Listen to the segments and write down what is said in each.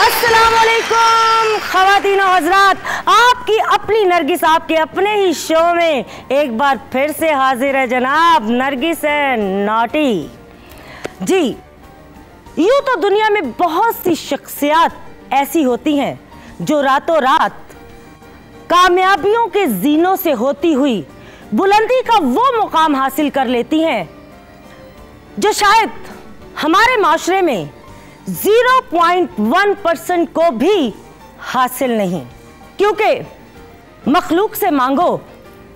अस्सलामुअलैकुम ख़वातीन और हज़रात, आपकी अपनी नरगिस आपके अपने ही शो में एक बार फिर से हाजिर है जनाब नरगिस एंड नॉटी। जी, यूँ तो दुनिया में बहुत सी शख्सियात ऐसी होती हैं जो रातों रात कामयाबियों के जीनों से होती हुई बुलंदी का वो मुकाम हासिल कर लेती हैं जो शायद हमारे माशरे में 0.1% को भी हासिल नहीं, क्योंकि मखलूक से मांगो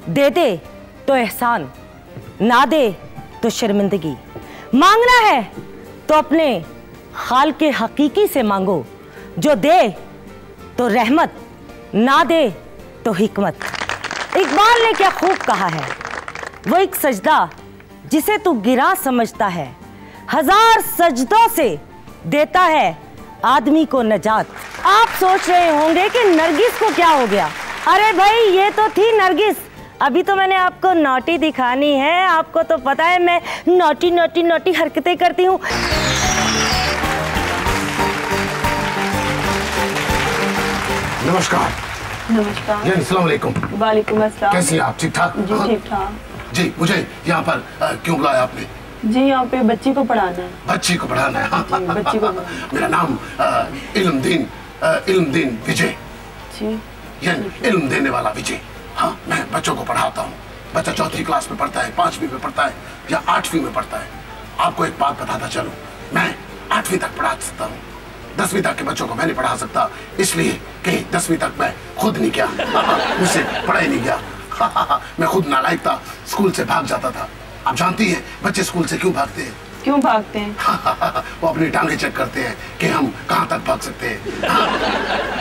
दे दे तो एहसान, ना दे तो शर्मिंदगी। मांगना है तो अपने खालिक़े हकीकी से मांगो, जो दे तो रहमत, ना दे तो हिकमत। इकबाल ने क्या खूब कहा है, वो एक सजदा जिसे तू गिरा समझता है, हजार सजदों से देता है आदमी को नजात। आप सोच रहे होंगे कि नरगिस को क्या हो गया। अरे भाई, ये तो थी नरगिस, अभी तो मैंने आपको नॉटी दिखानी है। आपको तो पता है मैं नॉटी नॉटी नॉटी हरकतें करती हूँ। नमस्कार। नमस्कार। अस्सलाम वालेकुम। वालेकुम अस्सलाम। कैसी हैं आप? ठीक ठाक? जी ठीक ठाक। जी, मुझे यहाँ पर क्यों बुलाया आपने? जी, यहाँ पे बच्ची को पढ़ाना है। बच्ची को पढ़ाना है? जी, बच्ची को मेरा नाम इल्मदीन विजय, जी, इल्म देने वाला विजय। हाँ, मैं बच्चों को पढ़ाता हूँ। बच्चा चौथी क्लास में पढ़ता है, 5वीं में पढ़ता है या 8वीं में पढ़ता है। आपको एक बात बताता चलूं, मैं 8वीं तक पढ़ा सकता हूँ। 10वीं तक के बच्चों को मैं नहीं पढ़ा सकता, इसलिए कि 10वीं तक मैं खुद नहीं गया, मुझसे पढ़ा ही नहीं गया। मैं खुद नालायक था, स्कूल से भाग जाता था। आप जानती हैं बच्चे स्कूल से क्यों भागते हैं? क्यों भागते हैं? वो अपनी टांगे चेक करते हैं कि हम कहाँ तक भाग सकते हैं।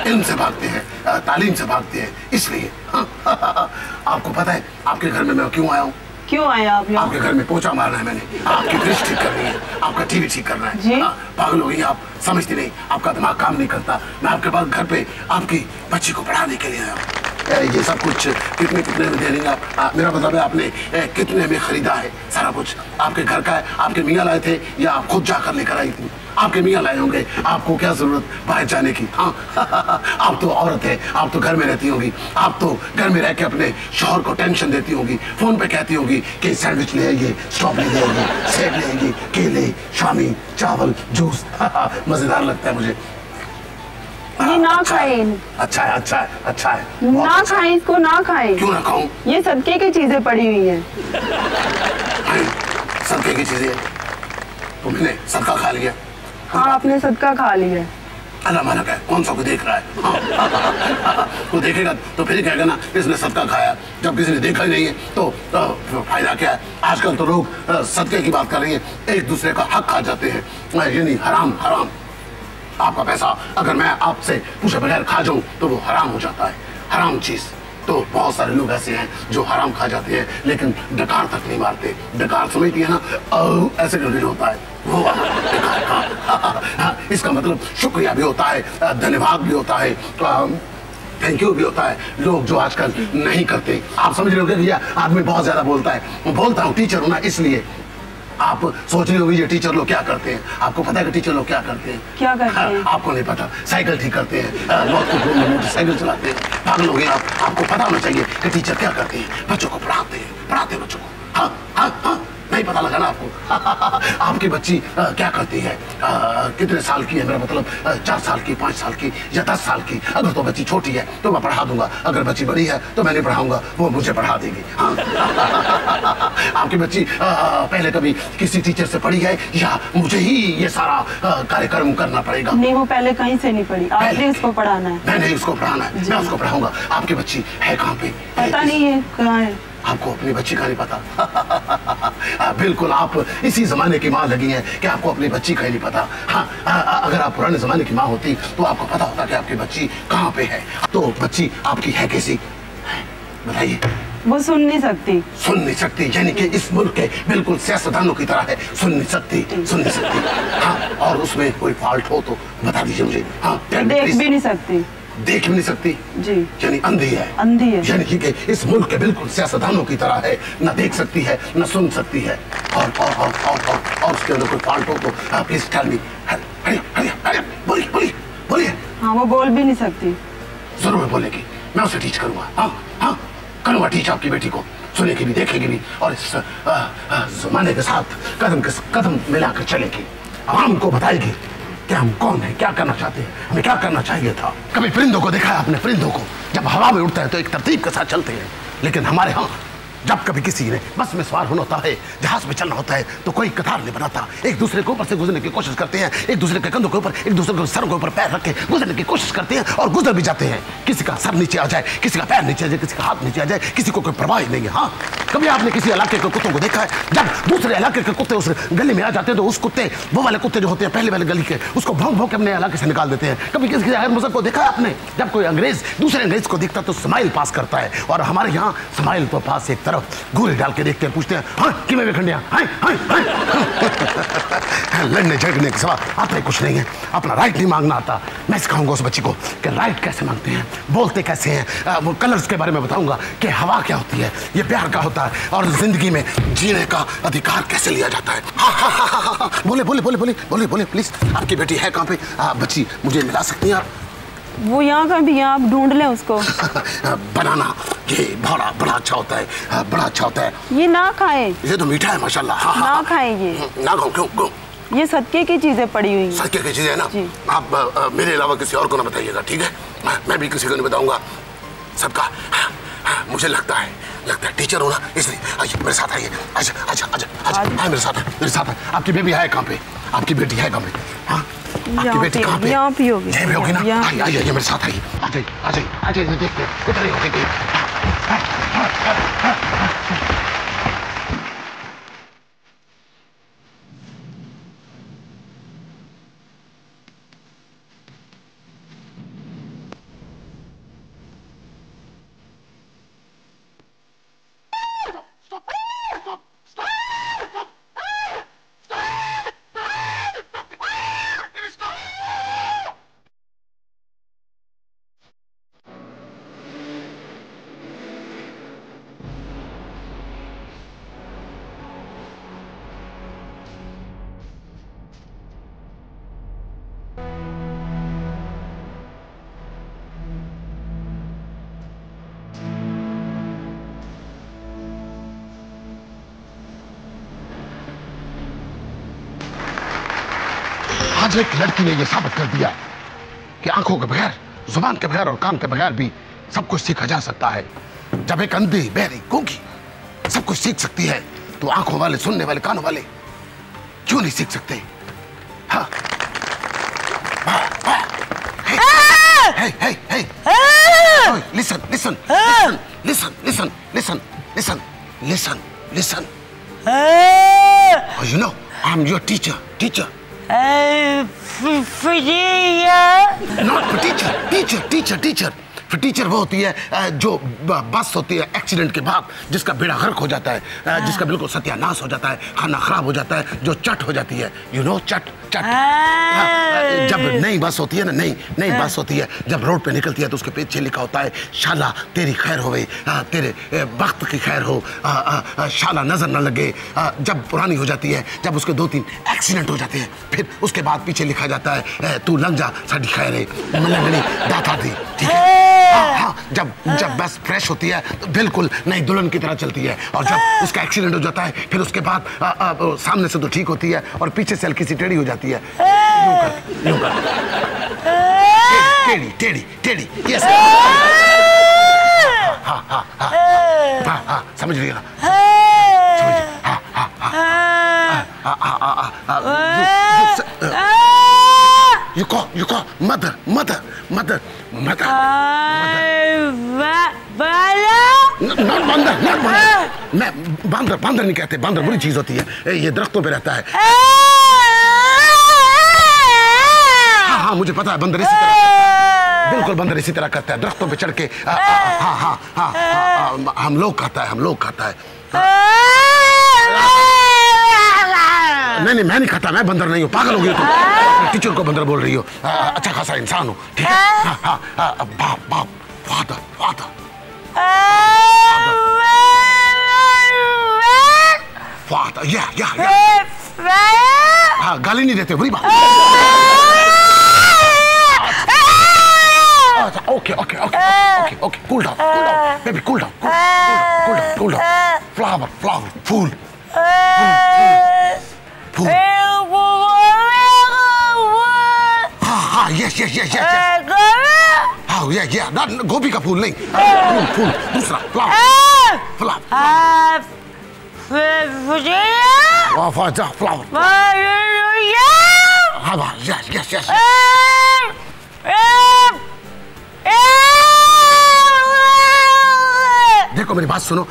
इल्म से भागते हैं, तालीम से भागते हैं, इसलिए। आपको पता है आपके घर में मैं क्यों आया हूँ? क्यों आए आप यहाँ? आपके घर में पोछा मारना है मैंने, आपकी फ्रिज ठीक करनी है, आपका टीवी ठीक करना है। जी? पागल हो गई आप, समझती नहीं, आपका दिमाग काम नहीं करता। मैं आपके पास घर पे आपकी बच्ची को पढ़ाने के लिए आया हूँ। ये सब कुछ कितने में दे देंगे आप? मेरा मतलब है आपने कितने में खरीदा है? सारा कुछ आपके घर का है? आपके मियाँ लाए थे या आप खुद जाकर लेकर आई थी? आपके मियाँ लाए होंगे, आपको क्या जरूरत बाहर जाने की? हाँ, आप तो औरत है, आप तो घर में रहती होगी, आप तो घर में रह के अपने शौहर को टेंशन देती होगी, फोन पे कहती होगी कि सैंडविच ले आइए, स्ट्रॉबेरी ले आइए, सेब ले आइए, केले, शामी, चावल, जूस। मजेदार लगता है मुझे। ये ना खाए। अच्छा है, अच्छा है, अच्छा है। ना खाए इसको, ना खाए। क्यों ना खाऊं? ये सदके की चीजें पड़ी हुई हैं। सदके की चीजें? तो मैंने सदका खा लिया। हाँ, आपने सदका खा लिया। अल्लाह माना क्या, कौन सा कोई देख रहा है? हाँ। वो देखेगा तो फिर कहेगा ना इसने सदका खाया। जब किसी ने देखा ही नहीं है तो फायदा क्या है? आजकल तो लोग सदके की बात कर रही है, एक दूसरे का हक खा जाते हैं, यानी हराम। हराम आपका पैसा अगर मैं आपसे पूछे बगैर खा जाऊं तो वो हराम हो जाता है, हराम चीज। तो बहुत सारे लोग ऐसे हैं जो हराम खा जाते हैं लेकिन डकार तक नहीं मारते। डकार समझती है ना, ऐसे करके जो होता है वो डकार। हाँ, इसका मतलब शुक्रिया भी होता है, धन्यवाद भी होता है, थैंक यू भी होता है, लोग जो आजकल नहीं करते। आप समझ रहे हो कि भैया आदमी बहुत ज्यादा बोलता है। बोलता हूँ, टीचर हूँ ना, इसलिए। आप सोच रहे हो ये टीचर लोग क्या करते हैं? आपको पता है कि टीचर लोग क्या करते हैं? क्या करते हैं? आपको नहीं पता, साइकिल ठीक करते हैं, मोटरसाइकिल चलाते हैं। पागल हो गए आप, आपको पता होना चाहिए कि टीचर क्या करते हैं। बच्चों को पढ़ाते हैं बच्चों को। हाँ हाँ हाँ, नहीं पता लगा ना आपको? आपकी बच्ची क्या करती है, कितने साल की है? मेरा मतलब 4 साल की, 5 साल की या 10 साल की? अगर तो बच्ची छोटी है तो मैं पढ़ा दूंगा, अगर बच्ची बड़ी है तो मैं नहीं पढ़ाऊंगा, वो मुझे पढ़ा देगी। हाँ। आपकी बच्ची पहले कभी किसी टीचर से पढ़ी है या मुझे ही ये सारा कार्यक्रम करना पड़ेगा? नहीं, वो पहले कहीं से नहीं पढ़ी, आपने इसको पढ़ाना है। मैंने उसको पढ़ाना है, मैं उसको पढ़ाऊंगा। आपकी बच्ची है कहाँ पे? पता नहीं है कहाँ है। आपको अपनी बच्ची का नहीं पता? बिल्कुल, आप इसी जमाने की माँ लगी हैं कि आपको अपनी बच्ची का ही नहीं पता। हाँ, अगर आप पुराने जमाने की माँ होती तो आपको पता होता कि आपकी बच्ची कहाँ पे है। तो बच्ची आपकी है कैसी, बताइए? वो सुन नहीं सकती। सुन नहीं सकती, यानी कि इस मुल्क के बिल्कुल सियासतदानों की तरह है, सुन नहीं सकती। हाँ, और उसमें कोई फॉल्ट हो तो बता दीजिए मुझे। हाँ, देख भी नहीं सकती। देख भी नहीं सकती जी, यानी अंधी है। अंधी है, यानी कि इस मुल्क के बिल्कुल सियासतदानों की तरह है, न देख सकती है न सुन सकती है। और उसके अंदर कोई फॉल्ट हो तो प्लीज टेल मी। बोलिए बोलिए बोलिए। हाँ, वो बोल भी नहीं सकती। जरूर बोलेगी, मैं उसे टीच करूंगा। हाँ हाँ, करूंगा टीच आपकी बेटी को, सुनेगी भी, देखेगी भी, और इस जमाने के साथ कदम मिलाकर चलेगी। आवाम को बताएगी कि हम कौन है, क्या करना चाहते हैं, हमें क्या करना चाहिए था। कभी परिंदों को देखा है आपने? परिंदों को जब हवा में उड़ते हैं तो एक तरतीब के साथ चलते हैं, लेकिन हमारे यहाँ जब कभी किसी ने बस में सवार होना होता है, जहाज में चलना होता है, तो कोई कतार नहीं बनाता, एक दूसरे के ऊपर से गुजरने की कोशिश करते हैं, एक दूसरे के कंधों के ऊपर, एक दूसरे के सरों के ऊपर पैर रख के गुजरने की कोशिश करते हैं और गुजर भी जाते हैं। किसी का सर नीचे आ जाए, किसी का पैर नीचे आ जाए, किसी का हाथ नीचे आ जाए, किसी को कोई परवाह नहीं है। हाँ, कभी आपने किसी इलाके के कुत्तों को देखा है? जब दूसरे इलाके के कुत्ते उस गली में आ जाते हैं तो उस कुत्ते, वो वाले कुत्ते जो होते हैं पहले वाले गली के, उसको भौंक भौंक के अपने इलाके से निकाल देते हैं। कभी किसी गैर मुसलमान को देखा है आपने? जब कोई अंग्रेज दूसरे अंग्रेज को देखता तो स्माइल पास करता है, और हमारे यहाँ स्माइल तो पास एक तरफ गोली डाल के देखते हैं, पूछते हैं हाँ कि मैं खंडिया, लड़ने झगड़ने के सिवा आता ही कुछ नहीं है, अपना राइट नहीं मांगना आता। मैं सिखाऊंगा उस बच्ची को कि राइट कैसे मांगते हैं, बोलते कैसे हैं, वो कलर्स के बारे में बताऊंगा कि हवा क्या होती है, ये प्यार का होता है, और जिंदगी में जीने का अधिकार कैसे लिया जाता है। हाँ, बोले बोले बोले बोले बोले बोले प्लीज, आपकी बेटी है कहाँ पे? बच्ची मुझे मिला सकती हैं आप? वो यहाँ का भी, आप ढूंढ लें उसको। बनाना ये बड़ा अच्छा होता है, बड़ा अच्छा होता है। ये ना खाए, ये तो मीठा है माशाल्लाह। हाँ, ना खाए ये, ना खाओ। क्यों? ये सदके की चीजें पड़ी हुई हैं। सदके की चीजें है ना? आप मेरे अलावा किसी और को ना बताइएगा, ठीक है? मैं भी किसी को नहीं बताऊंगा। सबका मुझे लगता है टीचर हो ना, इसलिए आइए मेरे साथ आइए। आइए मेरे साथ। आपकी बेबी है कहाँ पे? आपकी बेटी है कहाँ पे? हाँ, आपकी बेटी कहाँ पे? यहाँ पे होगी। यहीं पे होगी ना? आइए मेरे साथ आइए। आ जाइए देखते हैं कितनी होगी। आज एक लड़की ने यह साबित कर दिया कि आंखों के बगैर, जुबान के बगैर और कान के बगैर भी सब कुछ सीखा जा सकता है। जब एक अंधी, बहरी, गूंगी सब कुछ सीख सकती है, तो आंखों वाले, सुनने वाले, कानों वाले क्यों नहीं सीख सकते? हाँ। Listen. You know, I'm your teacher. Not teacher. फिर टीचर वो होती है जो बस होती है एक्सीडेंट के बाद, जिसका बेड़ा गर्क हो जाता है, जिसका बिल्कुल सत्यानाश हो जाता है, खाना खराब हो जाता है, जो चट हो जाती है। यू नो चट। जब नई बस होती है ना, नई बस होती है, जब रोड पे निकलती है तो उसके पीछे लिखा होता है शाला तेरी खैर होवे, तेरे वक्त की खैर हो, शाला नजर न लगे। जब पुरानी हो जाती है, जब उसके 2-3 एक्सीडेंट हो जाते हैं, फिर उसके बाद पीछे लिखा जाता है तू लंग जा साडी खैर है, मलंगनी दाता दी। ठीक है? हाँ, जब बस फ्रेश होती है तो बिल्कुल नई दुल्हन की तरह चलती है, और जब उसका एक्सीडेंट हो जाता है फिर उसके बाद सामने से तो ठीक होती है और पीछे से हल्की सी टेढ़ी हो जाती है। यूं कर। टेढ़ी। यस। हाँ, समझ रही है ना? You call mother. Not बंदर। बंदर नहीं कहते, बंदर बुरी चीज होती है, ये दरख्तों पे रहता है। हाँ, मुझे पता है, बंदर इसी तरह करता है, बिल्कुल बंदर इसी तरह करता है, दरख्तों पे चढ़ के। हाँ, हम लोग खाता है। नहीं, मैं नहीं खाता, मैं बंदर नहीं हूँ, पागल हो गई तुम। टीचर को बंदर बोल रही हो, अच्छा खासा इंसान हो, ठीक है? बाप, फादर। या। हाँ, गाली नहीं देते, बुरी बात। Okay, cool down baby, cool down, cool down. Flower, फूल, फूल। हाँ, यस। हाँ, या, ना गोभी का फूल नहीं, फूल, दूसरा फ्लावर। फ्लावर। हाँ, यस। देखो मेरी बात सुनो,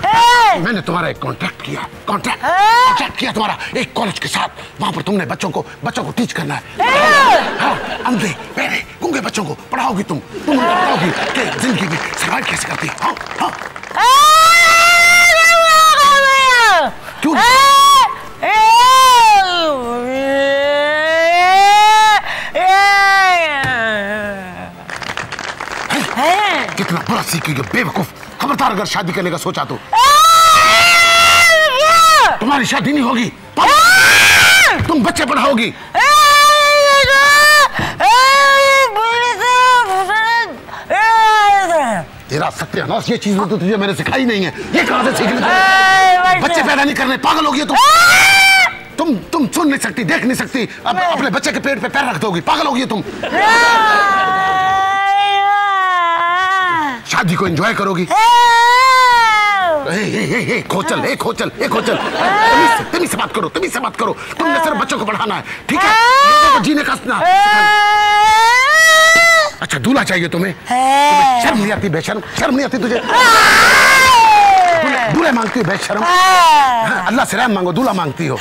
मैंने तुम्हारा एक कॉन्ट्रैक्ट किया तुम्हारा एक कॉलेज के साथ। वहां पर तुमने बच्चों को टीच करना है। हाँ, अंधे बहरे गूंगे बच्चों को पढ़ाओगी तुम बताओगी कि जिंदगी में सर्वाइव कैसे करती है। हाँ। क्यों? कितना बुरा सीखेगी बेवकूफ। खबरदार अगर शादी करने का सोचा तो तुम्हारी शादी नहीं होगी, तुम बच्चे पढ़ाओगी। तेरा सत्यानाश, ये चीज तो तुझे मैंने सिखाई नहीं है। ये कहां से सीख ली? बच्चे पैदा नहीं करने, पागल होगी तुम सुन नहीं सकती, देख नहीं सकती, अब अपने बच्चे के पेट पे पैर रख दोगी, पागल होगी तुम। शादी को एंजॉय करोगी। खोचल। तमीज से बात करो। तुमने सिर्फ बच्चों को पढ़ाना है, ठीक है? लोगों को जीने का सीखना। अच्छा, दूल्हा चाहिए तुम्हें शर्म नहीं आती? बेशर्म, शर्म नहीं आती तुझे? दूल्हे मांगती हो बेशर्म? अल्लाह से रहम मांगो, दूल्हा मांगती हो।